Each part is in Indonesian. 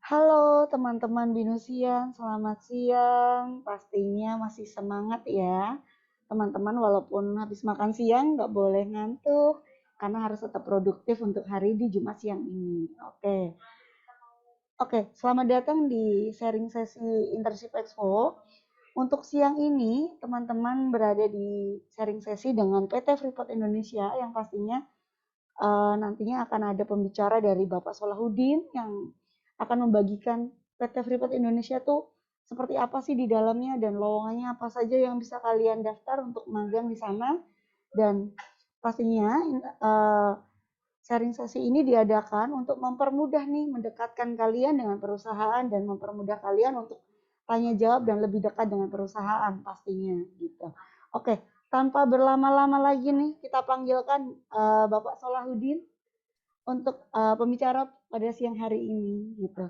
Halo teman-teman Binusian, selamat siang. Pastinya masih semangat ya. Teman-teman walaupun habis makan siang nggak boleh ngantuk karena harus tetap produktif untuk hari di Jumat siang ini. Oke, selamat datang di sharing sesi Internship Expo. Untuk siang ini, teman-teman berada di sharing sesi dengan PT Freeport Indonesia yang pastinya nantinya akan ada pembicara dari Bapak Solahuddin yang akan membagikan PT Freeport Indonesia tuh seperti apa sih di dalamnya dan lowongannya apa saja yang bisa kalian daftar untuk magang di sana. Dan pastinya sharing sesi ini diadakan untuk mempermudah nih mendekatkan kalian dengan perusahaan dan mempermudah kalian untuk tanya jawab dan lebih dekat dengan perusahaan pastinya gitu. Oke, tanpa berlama-lama lagi nih kita panggilkan Bapak Solahuddin untuk pembicara pada siang hari ini gitu.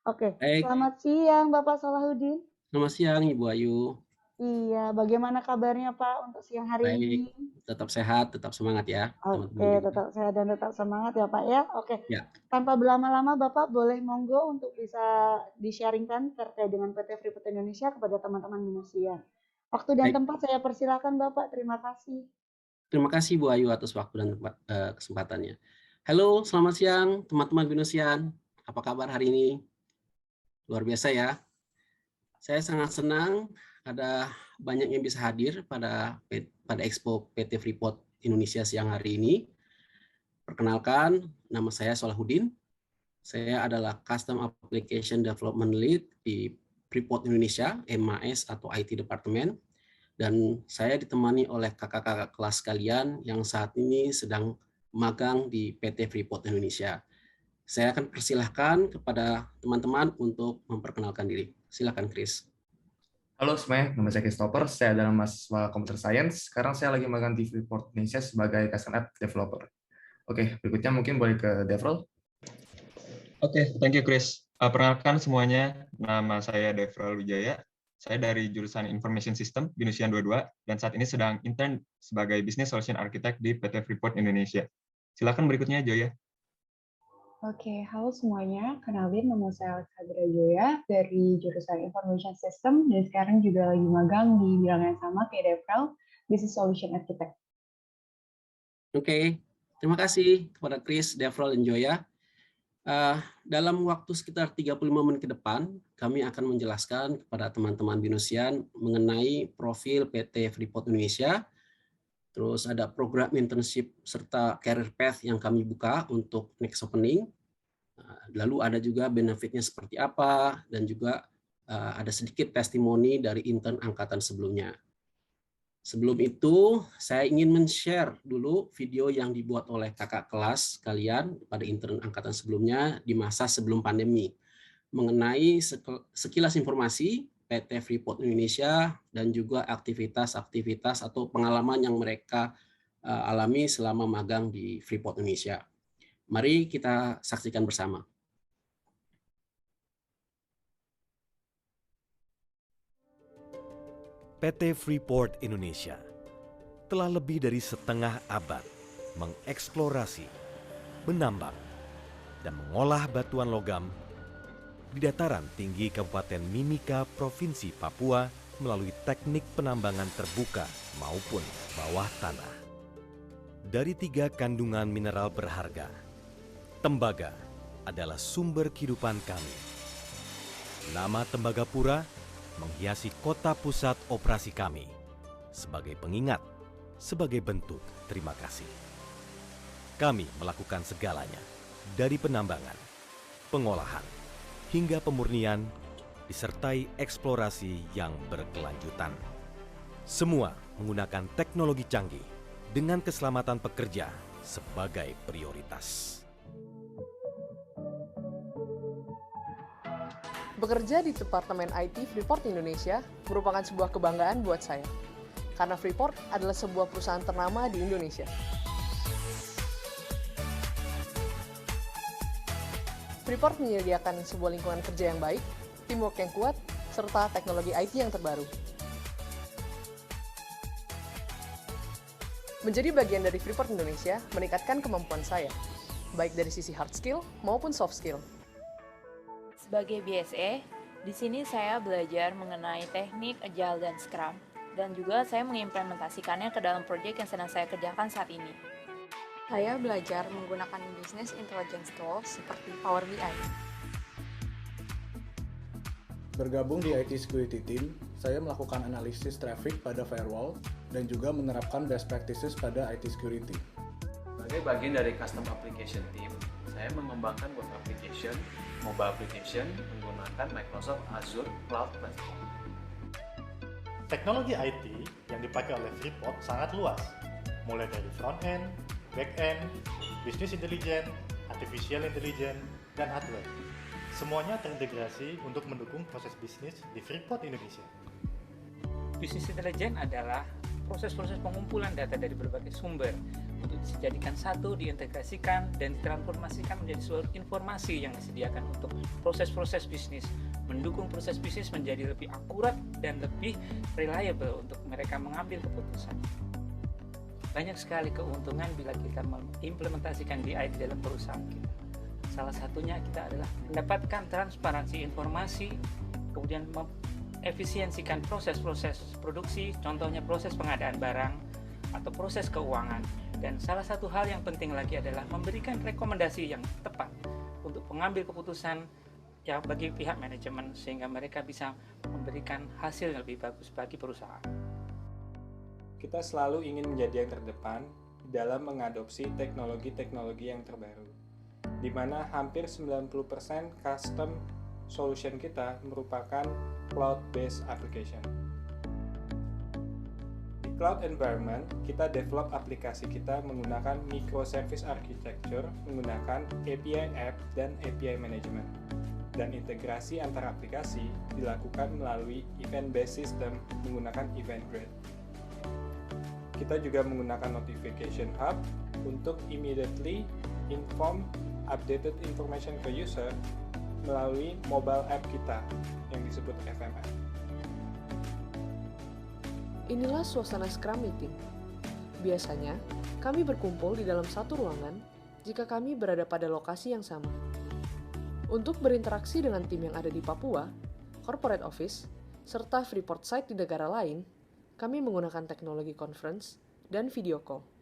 Oke, Baik, selamat siang Bapak Solahuddin. selamat siang Ibu Ayu. Iya, bagaimana kabarnya Pak untuk siang hari ini? Baik, tetap sehat, tetap semangat ya, teman-teman Oke, juga. tetap sehat dan tetap semangat ya Pak ya. Oke, Ya, tanpa berlama-lama Bapak boleh monggo untuk bisa di-sharingkan terkait dengan PT Freeport Indonesia kepada teman-teman Minusia. Waktu dan baik. tempat saya persilakan Bapak, terima kasih. Terima kasih Bu Ayu atas waktu dan kesempatannya. Halo, selamat siang teman-teman Binosian. Apa kabar hari ini? Luar biasa ya. Saya sangat senang ada banyak yang bisa hadir pada Expo PT Freeport Indonesia siang hari ini. Perkenalkan, nama saya Solahuddin. Saya adalah Custom Application Development Lead di Freeport Indonesia, MAS atau IT Department. Dan saya ditemani oleh kakak-kakak kelas kalian yang saat ini sedang magang di PT Freeport Indonesia. Saya akan persilahkan kepada teman-teman untuk memperkenalkan diri. Silakan, Chris. Halo semuanya, nama saya Christopher, saya adalah mahasiswa Computer Science. Sekarang saya lagi magang di Freeport Indonesia sebagai custom app developer. Oke, berikutnya mungkin boleh ke Devrol. Oke, thank you Chris. Perkenalkan semuanya, nama saya Devral Wijaya. Saya dari jurusan Information System, Binusian 22, dan saat ini sedang intern sebagai Business Solution Architect di PT Freeport Indonesia. Silakan berikutnya, Joya. Oke, halo semuanya. Kenalin, nama saya Alexandra Joya dari jurusan Information System dan sekarang juga lagi magang di bidang yang sama kayak Devral, Business Solution Architect. Oke, terima kasih kepada Chris, Devrol, dan Joya. Dalam waktu sekitar 35 menit ke depan, kami akan menjelaskan kepada teman-teman Binusian mengenai profil PT Freeport Indonesia, terus ada program internship serta career path yang kami buka untuk next opening. Lalu ada juga benefitnya seperti apa, dan juga ada sedikit testimoni dari intern angkatan sebelumnya. Sebelum itu, saya ingin men-share dulu video yang dibuat oleh kakak kelas kalian pada intern angkatan sebelumnya di masa sebelum pandemi mengenai sekilas informasi PT Freeport Indonesia dan juga aktivitas-aktivitas atau pengalaman yang mereka alami selama magang di Freeport Indonesia. Mari kita saksikan bersama. PT Freeport Indonesia telah lebih dari setengah abad mengeksplorasi, menambang, dan mengolah batuan logam di dataran tinggi Kabupaten Mimika, Provinsi Papua melalui teknik penambangan terbuka maupun bawah tanah. Dari 3 kandungan mineral berharga, tembaga adalah sumber kehidupan kami. Nama Tembagapura menghiasi kota pusat operasi kami sebagai pengingat, sebagai bentuk terima kasih. Kami melakukan segalanya, dari penambangan, pengolahan, hingga pemurnian, disertai eksplorasi yang berkelanjutan. Semua menggunakan teknologi canggih dengan keselamatan pekerja sebagai prioritas. Bekerja di Departemen IT Freeport Indonesia merupakan sebuah kebanggaan buat saya, karena Freeport adalah sebuah perusahaan ternama di Indonesia. Freeport menyediakan sebuah lingkungan kerja yang baik, teamwork yang kuat, serta teknologi IT yang terbaru. Menjadi bagian dari Freeport Indonesia meningkatkan kemampuan saya, baik dari sisi hard skill maupun soft skill. Sebagai BSE, di sini saya belajar mengenai teknik Agile dan Scrum, dan juga saya mengimplementasikannya ke dalam proyek yang sedang saya kerjakan saat ini. Saya belajar menggunakan business intelligence tools seperti Power BI. Bergabung di IT Security Team, saya melakukan analisis traffic pada firewall dan juga menerapkan best practices pada IT security. Sebagai bagian dari Custom Application Team, saya mengembangkan web application, mobile application menggunakan Microsoft Azure Cloud Platform. Teknologi IT yang dipakai oleh Freeport sangat luas, mulai dari front-end, back-end, business intelligence, artificial intelligence, dan hardware. Semuanya terintegrasi untuk mendukung proses bisnis di Freeport Indonesia. Business intelligence adalah proses-proses pengumpulan data dari berbagai sumber untuk dijadikan satu, diintegrasikan, dan ditransformasikan menjadi seluruh informasi yang disediakan untuk proses-proses bisnis, mendukung proses bisnis menjadi lebih akurat dan lebih reliable untuk mereka mengambil keputusan. Banyak sekali keuntungan bila kita mengimplementasikan BI di dalam perusahaan kita. Salah satunya kita adalah mendapatkan transparansi informasi, kemudian efisiensikan proses-proses produksi, contohnya proses pengadaan barang atau proses keuangan. Dan salah satu hal yang penting lagi adalah memberikan rekomendasi yang tepat untuk pengambil keputusan ya bagi pihak manajemen sehingga mereka bisa memberikan hasil yang lebih bagus bagi perusahaan. Kita selalu ingin menjadi yang terdepan dalam mengadopsi teknologi-teknologi yang terbaru, di mana hampir 90% custom solution kita merupakan cloud-based application. Di cloud environment, kita develop aplikasi kita menggunakan microservice architecture, menggunakan API app dan API management. Dan integrasi antar aplikasi dilakukan melalui event-based system menggunakan event grid. Kita juga menggunakan notification hub untuk immediately inform updated information ke user melalui mobile app kita yang disebut FMF. Inilah suasana Scrum Meeting. Biasanya, kami berkumpul di dalam satu ruangan jika kami berada pada lokasi yang sama. Untuk berinteraksi dengan tim yang ada di Papua, corporate office, serta Freeport site di negara lain, kami menggunakan teknologi conference dan video call.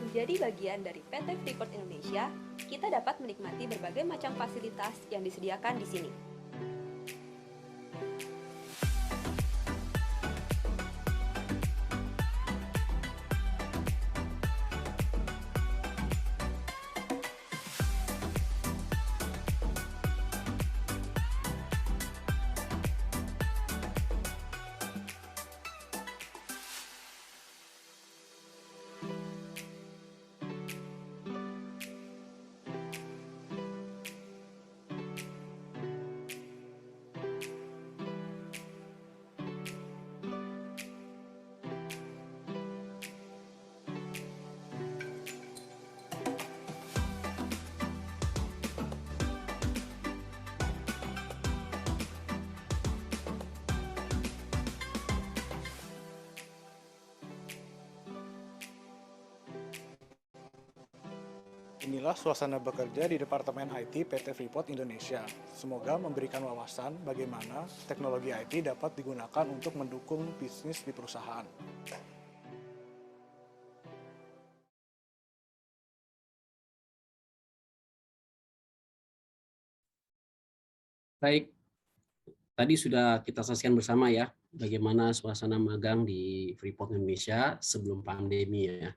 Menjadi bagian dari PT Freeport Indonesia, kita dapat menikmati berbagai macam fasilitas yang disediakan di sini. Inilah suasana bekerja di Departemen IT PT Freeport Indonesia. Semoga memberikan wawasan bagaimana teknologi IT dapat digunakan untuk mendukung bisnis di perusahaan. Baik, tadi sudah kita saksikan bersama ya, bagaimana suasana magang di Freeport Indonesia sebelum pandemi ya.